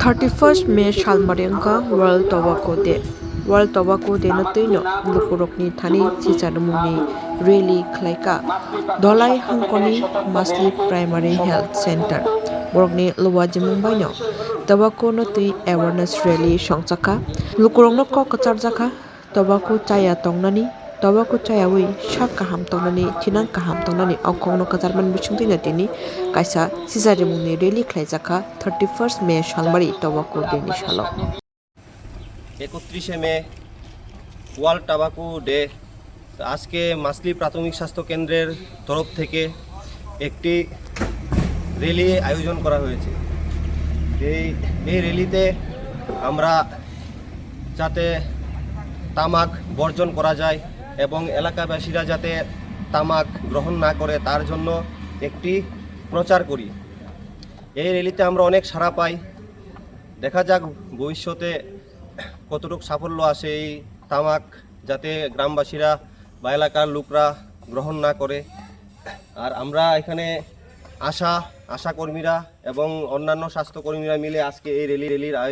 31st May Salmarengka World Tobacco Day. World Tobacco Day na tuino lukurokni thani sijarmuni rally khlaika Dolai Hangkoni Masli Primary Health Center. Borokni luwajimung baino tobacco na tui awareness rally songchaka lukurokno ko kacharjaka tobacco chaya tongnani tobacco chayawi sak kaham tongnani thinang kaham tongnani okongno kajarman bisungti na tini kaisa sijarmuni rally khlaijaka 31st May Salmari Tobacco Day ni salo 31 মে world tobacco day. আজকে মাসলি প্রাথমিক স্বাস্থ্য কেন্দ্রের তরফ থেকে একটি rally আয়োজন করা হয়েছে। এই র্যালিতে আমরা যাতে তামাক বর্জন করা যায় এবং এলাকাবাসীরা যাতে তামাক গ্রহণ না করে তার জন্য একটি প্রচার করি। এই র্যালিতে আমরা অনেক সাড়া পাই। দেখা যাক ভবিষ্যতে কতটুকু সাফল্য আসে এই তামাক যাতে গ্রামবাসীরা বা এলাকার লোকরা গ্রহণ না করে। আর আমরা এখানে আশাকর্মীরা এবং অন্যান্য স্বাস্থ্যকর্মীরা মিলে আজকে এই র্যালির আয়োজন